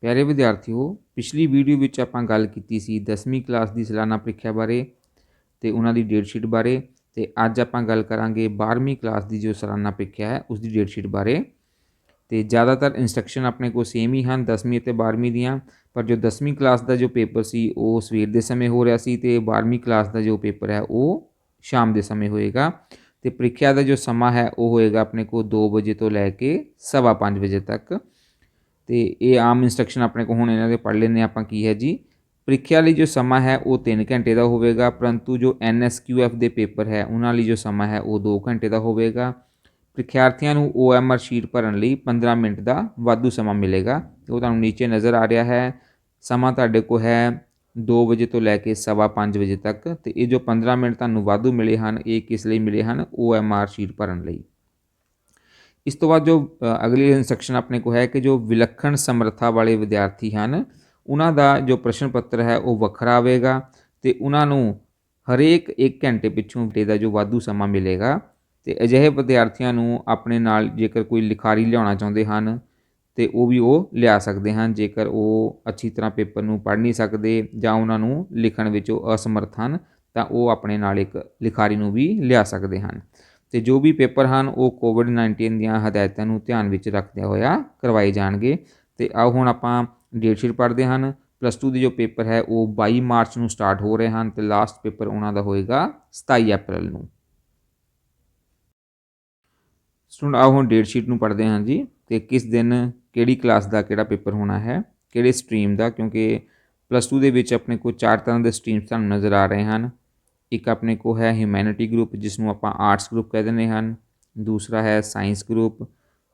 प्यारे विद्यार्थियों, पिछली वीडियो ਵਿੱਚ ਆਪਾਂ ਗੱਲ ਕੀਤੀ ਸੀ 10ਵੀਂ ਕਲਾਸ ਦੀ ਸਾਲਾਨਾ ਪ੍ਰੀਖਿਆ ਬਾਰੇ ਤੇ ਉਹਨਾਂ ਦੀ ਡੇਟ ਸ਼ੀਟ ਬਾਰੇ। ਤੇ ਅੱਜ ਆਪਾਂ ਗੱਲ ਕਰਾਂਗੇ 12ਵੀਂ ਕਲਾਸ ਦੀ ਜੋ ਸਾਲਾਨਾ ਪ੍ਰੀਖਿਆ ਹੈ ਉਸ ਦੀ ਡੇਟ ਸ਼ੀਟ ਬਾਰੇ। ਤੇ ਜ਼ਿਆਦਾਤਰ ਇਨਸਟਰਕਸ਼ਨ ਆਪਣੇ ਕੋਲ ਸੇਮ ਹੀ ਹਨ 10ਵੀਂ ਅਤੇ 12ਵੀਂ ਦੀਆਂ, ਪਰ ਜੋ 10ਵੀਂ ਕਲਾਸ ਦਾ ਜੋ ਪੇਪਰ ਸੀ ਉਹ ਸਵੇਰ ਦੇ ਸਮੇਂ ਹੋ ਰਿਹਾ ਸੀ ਤੇ 12ਵੀਂ ਕਲਾਸ ਦਾ ਜੋ ਪੇਪਰ ਹੈ ਉਹ ਸ਼ਾਮ ਦੇ ਸਮੇਂ ਹੋਏਗਾ। ਤੇ ਪ੍ਰੀਖਿਆ ਦਾ ਜੋ ਸਮਾਂ ਹੈ ਉਹ ਹੋਏਗਾ ਆਪਣੇ ਕੋਲ 2 ਵਜੇ ਤੋਂ ਲੈ ਕੇ 5:15 ਵਜੇ ਤੱਕ। ਤੇ ਇਹ ਆਮ ਇਨਸਟਰਕਸ਼ਨ ਆਪਣੇ ਕੋਲ ਹੁਣ ਇਹਨਾਂ ਦੇ ਪੜ੍ਹ ਲੈਂਦੇ ਆਪਾਂ ਕੀ ਹੈ ਜੀ। ਪ੍ਰੀਖਿਆ ਲਈ ਜੋ ਸਮਾਂ ਹੈ ਉਹ 3 ਘੰਟੇ ਦਾ ਹੋਵੇਗਾ, ਪਰੰਤੂ ਜੋ NSQF ਦੇ ਪੇਪਰ ਹੈ ਉਹਨਾਂ ਲਈ ਜੋ ਸਮਾਂ ਹੈ ਉਹ 2 ਘੰਟੇ ਦਾ ਹੋਵੇਗਾ। ਪ੍ਰੀਖਿਆਰਥੀਆਂ ਨੂੰ OMR ਸ਼ੀਟ ਭਰਨ ਲਈ 15 ਮਿੰਟ ਦਾ ਵਾਧੂ ਸਮਾਂ ਮਿਲੇਗਾ। ਉਹ ਤੁਹਾਨੂੰ ਨੀਚੇ ਨਜ਼ਰ ਆ ਰਿਹਾ ਹੈ। ਸਮਾਂ ਤੁਹਾਡੇ ਕੋਲ ਹੈ 2 ਵਜੇ ਤੋਂ ਲੈ ਕੇ 5:15 ਵਜੇ ਤੱਕ। ਤੇ ਇਹ ਜੋ 15 ਮਿੰਟ ਤੁਹਾਨੂੰ ਵਾਧੂ ਮਿਲੇ ਹਨ ਇਹ ਕਿਸ ਲਈ ਮਿਲੇ ਹਨ? OMR ਸ਼ੀਟ ਭਰਨ ਲਈ। ਇਸ ਤੋਂ ਬਾਅਦ ਜੋ ਅਗਲੀ ਇਨਸਟਰਕਸ਼ਨ ਆਪਣੇ ਕੋਲ ਹੈ ਕਿ ਜੋ ਵਿਲੱਖਣ ਸਮਰੱਥਾ ਵਾਲੇ ਵਿਦਿਆਰਥੀ ਹਨ ਉਹਨਾਂ ਦਾ ਜੋ ਪ੍ਰਸ਼ਨ ਪੱਤਰ ਹੈ ਉਹ ਵੱਖਰਾ ਆਵੇਗਾ ਤੇ ਉਹਨਾਂ ਨੂੰ ਹਰੇਕ 1 ਘੰਟੇ ਪਿੱਛੋਂ ਦਾ ਜੋ ਵਾਧੂ ਸਮਾਂ ਮਿਲੇਗਾ। ਤੇ ਅਜਿਹੇ ਵਿਦਿਆਰਥੀਆਂ ਨੂੰ ਆਪਣੇ ਨਾਲ ਜੇਕਰ ਕੋਈ ਲਿਖਾਰੀ ਲਿਆਉਣਾ ਚਾਹੁੰਦੇ ਹਨ ਤੇ ਉਹ ਵੀ ਉਹ ਲਿਆ ਸਕਦੇ ਹਨ, ਜੇਕਰ ਉਹ ਅੱਛੀ ਤਰ੍ਹਾਂ ਪੇਪਰ ਨੂੰ ਪੜ੍ਹ ਨਹੀਂ ਸਕਦੇ ਜਾਂ ਉਹਨਾਂ ਨੂੰ ਲਿਖਣ ਵਿੱਚ ਉਹ ਅਸਮਰਥ ਹਨ ਤਾਂ ਉਹ ਆਪਣੇ ਨਾਲ ਇੱਕ ਲਿਖਾਰੀ ਨੂੰ ਵੀ ਲਿਆ ਸਕਦੇ ਹਨ। ਤੇ ਜੋ ਵੀ ਪੇਪਰ ਹਨ ਉਹ COVID-19 ਦੀਆਂ ਹਦਾਇਤਾਂ ਨੂੰ ਧਿਆਨ ਵਿੱਚ ਰੱਖਦਿਆਂ ਹੋਇਆ ਕਰਵਾਏ ਜਾਣਗੇ। ਤੇ ਆਓ ਹੁਣ ਆਪਾਂ ਡੇਟ ਸ਼ੀਟ ਪੜ੍ਹਦੇ ਹਨ। +2 ਦੇ ਜੋ ਪੇਪਰ ਹੈ ਉਹ 22 ਮਾਰਚ ਨੂੰ ਸਟਾਰਟ ਹੋ ਰਹੇ ਹਨ ਤੇ ਲਾਸਟ ਪੇਪਰ ਉਹਨਾਂ ਦਾ ਹੋਏਗਾ 27 ਅਪ੍ਰੈਲ ਨੂੰ। ਸਟੂਡੈਂਟ ਆਓ ਹੁਣ ਡੇਟ ਸ਼ੀਟ ਨੂੰ ਪੜ੍ਹਦੇ ਹਾਂ ਜੀ। ਤੇ ਕਿਸ ਦਿਨ ਕਿਹੜੀ ਕਲਾਸ ਦਾ ਕਿਹੜਾ ਪੇਪਰ ਹੋਣਾ ਹੈ, ਕਿਹੜੇ ਸਟਰੀਮ ਦਾ, ਕਿਉਂਕਿ +2 ਦੇ ਵਿੱਚ ਆਪਣੇ ਕੋਲ 4 ਤਰ੍ਹਾਂ ਦੇ ਸਟਰੀਮਸ ਤੁਹਾਨੂੰ ਨਜ਼ਰ ਆ ਰਹੇ ਹਨ। ਇੱਕ ਆਪਣੇ ਕੋਲ ਹੈ ਹਿਊਮੈਨਿਟੀ ਗਰੁੱਪ ਜਿਸ ਨੂੰ ਆਪਾਂ ਆਰਟਸ ਗਰੁੱਪ ਕਹਿ ਦਿੰਦੇ ਹਨ, ਦੂਸਰਾ ਹੈ ਸਾਇੰਸ ਗਰੁੱਪ,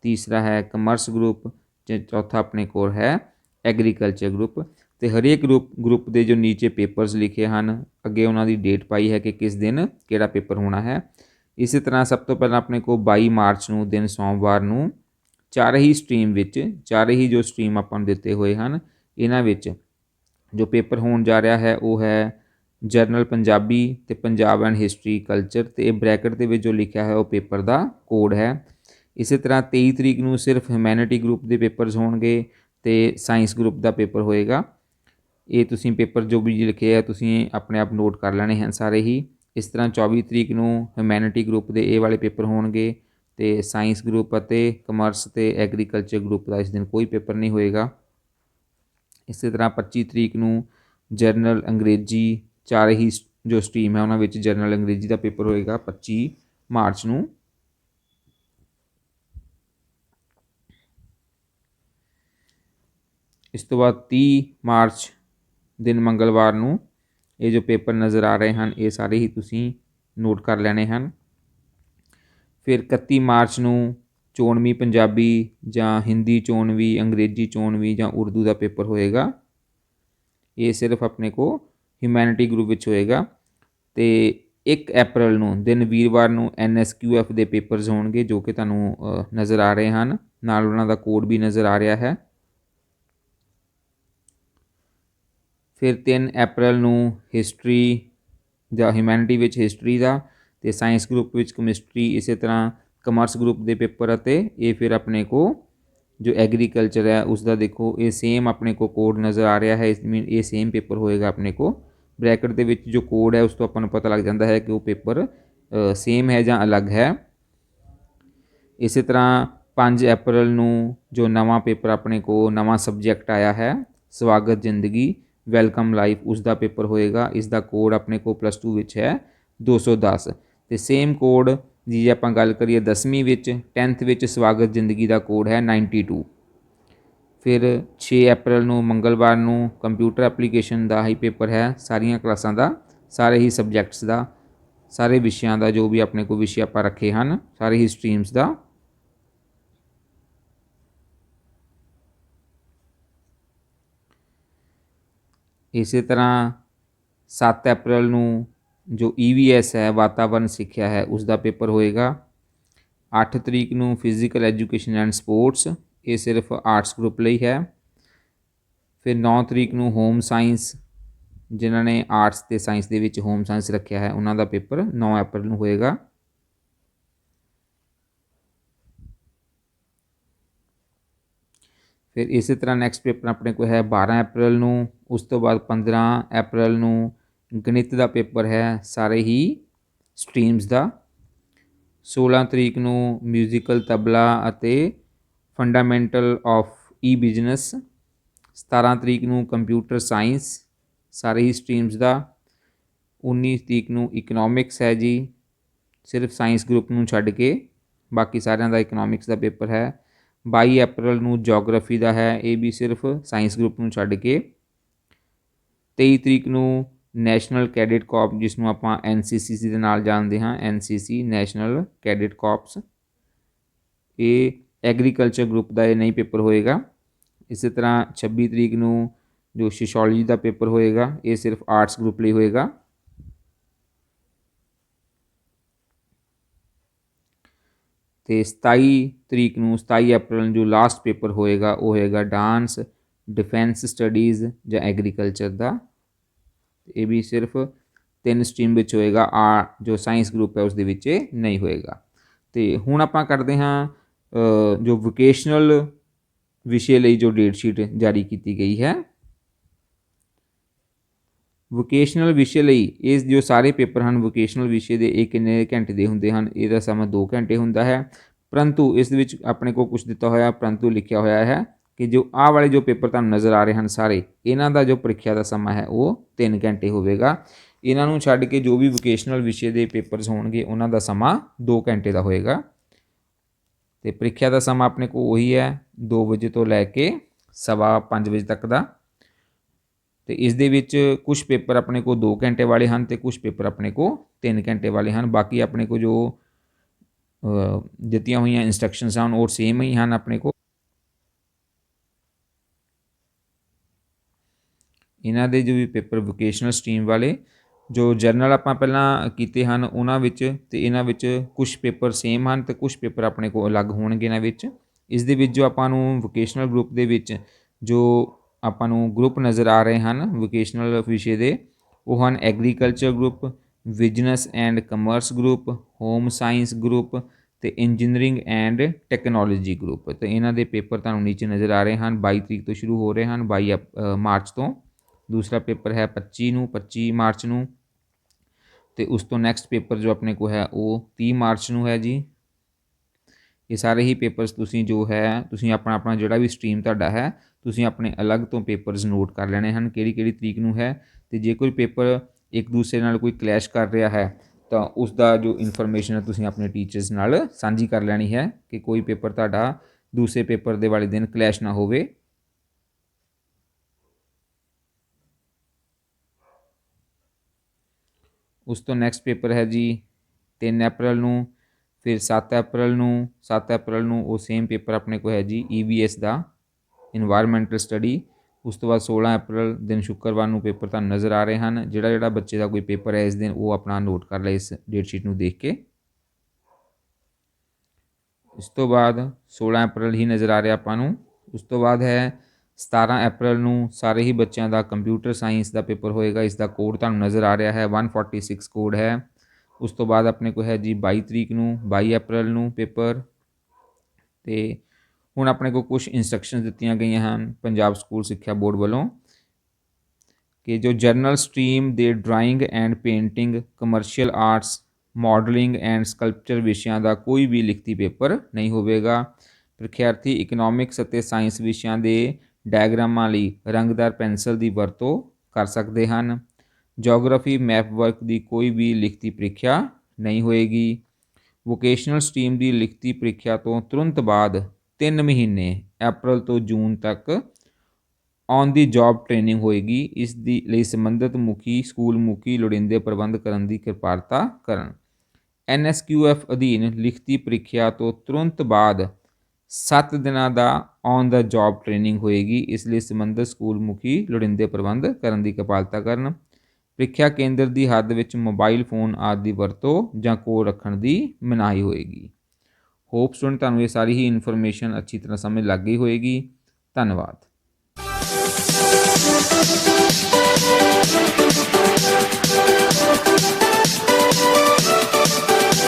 ਤੀਸਰਾ ਹੈ ਕਮਰਸ ਗਰੁੱਪ ਤੇ ਚੌਥਾ ਆਪਣੇ ਕੋਲ ਹੈ ਐਗਰੀਕਲਚਰ ਗਰੁੱਪ। ਤੇ ਹਰੇਕ ਗਰੁੱਪ ਦੇ ਜੋ ਨੀਚੇ ਪੇਪਰਸ ਲਿਖੇ ਹਨ ਅੱਗੇ ਉਹਨਾਂ ਦੀ ਡੇਟ ਪਾਈ ਹੈ ਕਿ ਕਿਸ ਦਿਨ ਕਿਹੜਾ ਪੇਪਰ ਹੋਣਾ ਹੈ। ਇਸੇ ਤਰ੍ਹਾਂ ਸਭ ਤੋਂ ਪਹਿਲਾਂ ਆਪਣੇ ਕੋਲ 22 ਮਾਰਚ ਨੂੰ ਦਿਨ ਸੋਮਵਾਰ ਨੂੰ ਚਾਰੇ ਹੀ ਜੋ ਸਟਰੀਮ ਆਪਾਂ ਨੂੰ ਦਿੱਤੇ ਹੋਏ ਹਨ ਇਹਨਾਂ ਵਿੱਚ ਜੋ ਪੇਪਰ ਹੋਣ ਜਾ ਰਿਹਾ ਹੈ ਉਹ ਹੈ ਜਰਨਲ ਪੰਜਾਬੀ ਤੇ ਪੰਜਾਬ ਐਂਡ ਹਿਸਟਰੀ ਕਲਚਰ। ਤੇ ਇਹ ਬ੍ਰੈਕਟ ਦੇ ਵਿੱਚ ਜੋ ਲਿਖਿਆ ਹੈ ਉਹ ਪੇਪਰ ਦਾ ਕੋਡ ਹੈ। ਇਸੇ ਤਰ੍ਹਾਂ 23 ਤਰੀਕ ਨੂੰ ਸਿਰਫ ਹਿਊਮੈਨਿਟੀ ਗਰੁੱਪ ਦੇ ਪੇਪਰਸ ਹੋਣਗੇ ਤੇ ਸਾਇੰਸ ਗਰੁੱਪ ਦਾ ਪੇਪਰ ਹੋਏਗਾ। ਇਹ ਤੁਸੀਂ ਪੇਪਰ ਜੋ ਵੀ ਲਿਖੇ ਹੈ ਤੁਸੀਂ ਆਪਣੇ ਆਪ ਨੋਟ ਕਰ ਲੈਣੇ ਹਨ ਸਾਰੇ ਹੀ। ਇਸ ਤਰ੍ਹਾਂ 24 ਤਰੀਕ ਨੂੰ ਹਿਊਮੈਨਿਟੀ ਗਰੁੱਪ ਦੇ ਇਹ ਵਾਲੇ ਪੇਪਰ ਹੋਣਗੇ ਤੇ ਸਾਇੰਸ ਗਰੁੱਪ ਅਤੇ ਕਮਰਸ ਤੇ ਐਗਰੀਕਲਚਰ ਗਰੁੱਪ ਦਾ ਇਸ ਦਿਨ ਕੋਈ ਪੇਪਰ ਨਹੀਂ ਹੋਏਗਾ। ਇਸੇ ਤਰ੍ਹਾਂ 25 ਤਰੀਕ ਨੂੰ ਜਰਨਲ ਅੰਗਰੇਜ਼ੀ, ਚਾਰੇ ਹੀ ਜੋ ਸਟਰੀਮ ਹੈ ਉਹਨਾਂ ਵਿੱਚ ਜਰਨਲ ਅੰਗਰੇਜ਼ੀ ਦਾ ਪੇਪਰ ਹੋਏਗਾ 25 ਮਾਰਚ ਨੂੰ। ਇਸ ਤੋਂ ਬਾਅਦ 30 ਮਾਰਚ ਦਿਨ ਮੰਗਲਵਾਰ ਨੂੰ ਇਹ ਜੋ ਪੇਪਰ ਨਜ਼ਰ ਆ ਰਹੇ ਹਨ ਇਹ ਸਾਰੇ ਹੀ ਤੁਸੀਂ ਨੋਟ ਕਰ ਲੈਣੇ ਹਨ। ਫਿਰ 31 ਮਾਰਚ ਨੂੰ ਚੋਣਵੀਂ ਪੰਜਾਬੀ ਜਾਂ ਹਿੰਦੀ ਚੋਣਵੀਂ, ਅੰਗਰੇਜ਼ੀ ਚੋਣਵੀਂ ਜਾਂ ਉਰਦੂ ਦਾ ਪੇਪਰ ਹੋਏਗਾ। ਇਹ ਸਿਰਫ ਆਪਣੇ ਕੋਲ ਹਿਊਮੈਨਿਟੀ ਗਰੁੱਪ ਵਿੱਚ ਹੋਏਗਾ। ਤੇ 1 ਅਪ੍ਰੈਲ ਨੂੰ ਦਿਨ ਵੀਰਵਾਰ ਨੂੰ NSQF ਦੇ ਪੇਪਰਸ ਹੋਣਗੇ ਜੋ ਕਿ ਤੁਹਾਨੂੰ ਨਜ਼ਰ ਆ ਰਹੇ ਹਨ, ਨਾਲ ਉਹਨਾਂ ਦਾ ਕੋਡ ਵੀ ਨਜ਼ਰ ਆ ਰਿਹਾ ਹੈ। ਫਿਰ 3 ਅਪ੍ਰੈਲ ਨੂੰ ਹਿਸਟਰੀ ਜਾਂ ਹਿਊਮੈਨਿਟੀ ਵਿੱਚ ਹਿਸਟਰੀ ਦਾ ਤੇ ਸਾਇੰਸ ਗਰੁੱਪ ਵਿੱਚ ਕੈਮਿਸਟਰੀ, ਇਸੇ ਤਰ੍ਹਾਂ ਕਮਰਸ ਗਰੁੱਪ ਦੇ ਪੇਪਰ। ਅਤੇ ਇਹ ਫਿਰ ਆਪਣੇ ਕੋਲ ਜੋ ਐਗਰੀਕਲਚਰ ਹੈ ਉਸ ਦਾ ਦੇਖੋ ਇਹ ਸੇਮ ਆਪਣੇ ਕੋਲ ਕੋਡ ਨਜ਼ਰ ਆ ਰਿਹਾ ਹੈ। ਇਸ ਮੀਨ ਇਹ ਸੇਮ ਪੇਪਰ ਹੋਏਗਾ ਆਪਣੇ ਕੋਲ। ਬ੍ਰੈਕਟ ਦੇ ਵਿੱਚ ਜੋ ਕੋਡ ਹੈ ਉਸ ਤੋਂ ਆਪਾਂ ਨੂੰ ਪਤਾ ਲੱਗ ਜਾਂਦਾ ਹੈ ਕਿ ਉਹ ਪੇਪਰ ਸੇਮ ਹੈ ਜਾਂ ਅਲੱਗ ਹੈ। ਇਸੇ ਤਰ੍ਹਾਂ 5 ਅਪ੍ਰੈਲ ਨੂੰ ਜੋ ਨਵਾਂ ਪੇਪਰ ਆਪਣੇ ਕੋਲ ਨਵਾਂ ਸਬਜੈਕਟ ਆਇਆ ਹੈ ਸਵਾਗਤ ਜ਼ਿੰਦਗੀ, ਵੈਲਕਮ ਲਾਈਫ, ਉਸ ਦਾ ਪੇਪਰ ਹੋਏਗਾ। ਇਸ ਦਾ ਕੋਡ ਆਪਣੇ ਕੋਲ +2 ਵਿੱਚ ਹੈ 210। ਤੇ ਸੇਮ ਕੋਡ ਦੀ ਜੇ ਆਪਾਂ ਗੱਲ ਕਰੀਏ 10ਵੀਂ ਵਿੱਚ 10th ਵਿੱਚ ਸਵਾਗਤ ਜ਼ਿੰਦਗੀ ਦਾ ਕੋਡ ਹੈ 92। ਫਿਰ 6 ਅਪ੍ਰੈਲ ਨੂੰ ਮੰਗਲਵਾਰ ਨੂੰ ਕੰਪਿਊਟਰ ਐਪਲੀਕੇਸ਼ਨ ਦਾ ਹੀ ਪੇਪਰ ਹੈ ਸਾਰੀਆਂ ਕਲਾਸਾਂ ਦਾ, ਸਾਰੇ ਹੀ ਸਬਜੈਕਟਸ ਦਾ, ਸਾਰੇ ਵਿਸ਼ਿਆਂ ਦਾ ਜੋ ਵੀ ਆਪਣੇ ਕੋਲ ਵਿਸ਼ੇ ਆਪਾਂ ਰੱਖੇ ਹਨ ਸਾਰੇ ਹੀ ਸਟਰੀਮਸ ਦਾ। ਇਸੇ ਤਰ੍ਹਾਂ 7 ਅਪ੍ਰੈਲ ਨੂੰ ਜੋ EVS ਹੈ ਵਾਤਾਵਰਨ ਸਿੱਖਿਆ ਹੈ ਉਸ ਦਾ ਪੇਪਰ ਹੋਏਗਾ। 8 ਤਰੀਕ ਨੂੰ ਫਿਜ਼ੀਕਲ ਐਜੂਕੇਸ਼ਨ ਐਂਡ ਸਪੋਰਟਸ, ਇਹ ਸਿਰਫ ਆਰਟਸ ਗਰੁੱਪ ਲਈ ਹੈ। ਫਿਰ 9 ਤਰੀਕ ਨੂੰ ਹੋਮ ਸਾਇੰਸ, ਜਿਨ੍ਹਾਂ ਨੇ ਆਰਟਸ ਅਤੇ ਸਾਇੰਸ ਦੇ ਵਿੱਚ ਹੋਮ ਸਾਇੰਸ ਰੱਖਿਆ ਹੈ ਉਹਨਾਂ ਦਾ ਪੇਪਰ 9 ਅਪ੍ਰੈਲ ਨੂੰ ਹੋਏਗਾ। फिर इस तरह नैक्सट पेपर अपने को है 12 अप्रैल नूं। उस तो बाद 15 अप्रैल नूं गणित का पेपर है सारे ही स्ट्रीम्स का। 16 तरीक नूं म्यूजिकल तबला ਅਤੇ फंडामेंटल ऑफ ई बिजनेस। 17 तरीक नूं कंप्यूटर साइंस सारे ही स्ट्रीम्स का। 19 तरीक नूं इकनॉमिक्स है जी, सिर्फ साइंस ग्रुप नूं छड्ड के बाकी सारिਆਂ ਦਾ इकनॉमिक्स का पेपर है। 22 अप्रैल नूं जोग्राफी का है, ये भी सिर्फ साइंस ग्रुप नूं छड्ड के। 23 तरीक नूं नैशनल कैडेट कॉप जिसनूं आपां NCC ਦੇ ਨਾਲ ਜਾਣਦੇ ਹਾਂ, NCC नैशनल कैडेट कॉप्स, ये एग्रीकल्चर ग्रुप का ये नहीं पेपर होएगा। इस तरह 26 तरीक नूं जो सोशियोलॉजी का पेपर होएगा ये सिर्फ आर्ट्स ग्रुप लिए होएगा। तो 27 तरीक नूं 27 अप्रैल नूं जो लास्ट पेपर होएगा वो होएगा डांस, डिफेंस स्टडीज़ या एग्रीकल्चर का। ये भी सिर्फ 3 स्ट्रीम विच होएगा, जो साइंस ग्रुप है उसदे विच नहीं होएगा। तो हुण आपां करदे हां जो वोकेशनल विषय ਲਈ जो डेटशीट जारी की गई है। वोकेशनल विषय ਲਈ ਇਹ जो सारे पेपर हैं वोकेशनल विषय ਦੇ ਇਹ ਕਿੰਨੇ ਘੰਟੇ ਦੇ ਹੁੰਦੇ ਹਨ, ਇਹਦਾ ਸਮਾਂ 2 ਘੰਟੇ ਹੁੰਦਾ है। परंतु इस विच अपने को कुछ दिता होया परंतु लिखा होया है कि जो आह वाले जो पेपर तुहानूं नज़र आ रहे हैं सारे, इन्हां दा जो ਪ੍ਰੀਖਿਆ ਦਾ ਸਮਾਂ है वो 3 घंटे ਹੋਵੇਗਾ। इन्हां नूं छड्ड के जो भी वोकेशनल विषय ਦੇ पेपर्स होणगे उन्हां दा सਮਾਂ 2 घंटे ਦਾ ਹੋਏਗਾ। तो ਪ੍ਰੀਖਿਆ ਦਾ ਸਮਾਂ अपने को वही है 2 ਵਜੇ ਤੋਂ ਲੈ ਕੇ 5:15 ਵਜੇ तक ਦਾ। तो इस दे विच कुछ पेपर अपने को 2 घंटे वाले हैं तो कुछ पेपर अपने को 3 घंटे वाले हैं। बाकी अपने को जो दित्तियां हुई इंस्ट्रक्शंस हैं वो सेम ही हैं अपने को। इन्हां दे जो भी पेपर वोकेशनल स्ट्रीम वाले जो जरनल आपां पहलां कीते हैं उन्हां विच ते इन्हां विच कुछ पेपर सेम हैं तो कुछ पेपर अपने को अलग होणगे इन्हां विच। इस दे विच जो आपां नूं वोकेशनल ग्रुप दे विच जो आपां नूं ग्रुप नज़र आ रहे हैं वोकेशनल विषय दे वो हैं agriculture group, business and commerce group, home science group तो इंजीनियरिंग एंड टैक्नोलॉजी ग्रुप। तो इन्हां दे पेपर तुहानूं नीचे नज़र आ रहे हैं 22 तरीक तो शुरू हो रहे हैं, 22 मार्च तो। दूसरा पेपर है 25 मार्च नूं तो उस तो नैक्सट पेपर जो अपने को है वो 30 मार्च नूं है जी। ये सारे ही पेपर्स तुसीं जो है तुसीं अपना अपना जिहड़ा भी स्ट्रीम तुहाडा है तुसीं अपने अलग तो पेपर्स नोट कर लेने हैं किहड़ी तरीक नूं है। तो जे कोई पेपर एक दूसरे नाल कोई क्लैश कर रहा है तो उसका जो इन्फॉर्मेशन है तुसीं अपने टीचर्स नाल साझी कर लैनी है कि कोई पेपर तुहाडा दूसरे पेपर दे वाले दिन क्लैश ना होवे। उस तो नैक्सट पेपर है जी 3 अप्रैल नूं। फिर 7 अप्रैल नूं वो सेम पेपर अपने को है जी EVS का इन्वायरमेंटल स्टडी। उस तो बाद 16 अप्रैल दिन शुक्रवार नूं पेपर तुहानूं नज़र आ रहे हैं। जिहड़ा बच्चे का कोई पेपर है इस दिन वो अपना नोट कर ले इस डेटशीट नूं देख के। इस तो बाद 16 अप्रैल ही नज़र आ रहा आपां नूं। उस तो बाद है 17 अप्रैल नूं सारे ही बच्चों का कंप्यूटर साइंस का पेपर होएगा। इसका कोड तुहानूं नज़र आ रहा है 146 कोड है। उस तो बाद अपने को है जी 22 तरीक नूं 22 अप्रैल नूं पेपर। तो हुण अपने को कुछ इंस्ट्रक्शनस दित्तियां गई हैं पंजाब स्कूल सिक्ख्या बोर्ड वालों कि जो जरनल स्ट्रीम दे drawing and painting, commercial arts, modelling and sculpture विषयों का कोई भी लिखती पेपर नहीं होगा। ਪ੍ਰੀਖਿਆਰਥੀ ਇਕਨੋਮਿਕਸ ਅਤੇ ਸਾਇੰਸ ਵਿਸ਼ਿਆਂ ਦੇ ਡਾਇਗਰਾਮਾਂ ਲਈ ਰੰਗਦਾਰ ਪੈਨਸਲ ਦੀ ਵਰਤੋਂ ਕਰ ਸਕਦੇ ਹਨ। ਜੀਓਗ੍ਰਾਫੀ ਮੈਪ ਵਰਕ ਦੀ ਕੋਈ ਵੀ ਲਿਖਤੀ ਪ੍ਰੀਖਿਆ नहीं होएगी। वोकेशनल स्ट्रीम की लिखती ਪ੍ਰੀਖਿਆ तो तुरंत बाद 3 महीने अप्रैल तो जून तक ऑन दी जॉब ट्रेनिंग होएगी। इस दी ਲਈ संबंधित मुखी स्कूल मुखी लोड़ींदे प्रबंध करन दी किरपालता करन। NSQF अधीन लिखती ਪ੍ਰੀਖਿਆ तो तुरंत बाद 7 ਦਿਨਾਂ ਦਾ ऑन द जॉब ट्रेनिंग होएगी। इस ਲਈ संबंधित स्कूल मुखी लोड़ींदे प्रबंध करन दी किरपालता करन। ਪ੍ਰੀਖਿਆ ਕੇਂਦਰ ਦੀ ਹੱਦ ਵਿੱਚ ਮੋਬਾਈਲ ਫੋਨ ਆਦਿ ਦੀ ਵਰਤੋਂ ਜਾਂ ਕੋਲ ਰੱਖਣ ਦੀ ਮਨਾਹੀ ਹੋਏਗੀ। ਹੋਪ ਸਟੂਡੈਂਟ ਤੁਹਾਨੂੰ ਇਹ ਸਾਰੀ ਹੀ ਇਨਫੋਰਮੇਸ਼ਨ ਅੱਛੀ ਤਰ੍ਹਾਂ ਸਮਝ ਲੱਗ ਗਈ ਹੋਏਗੀ। ਧੰਨਵਾਦ।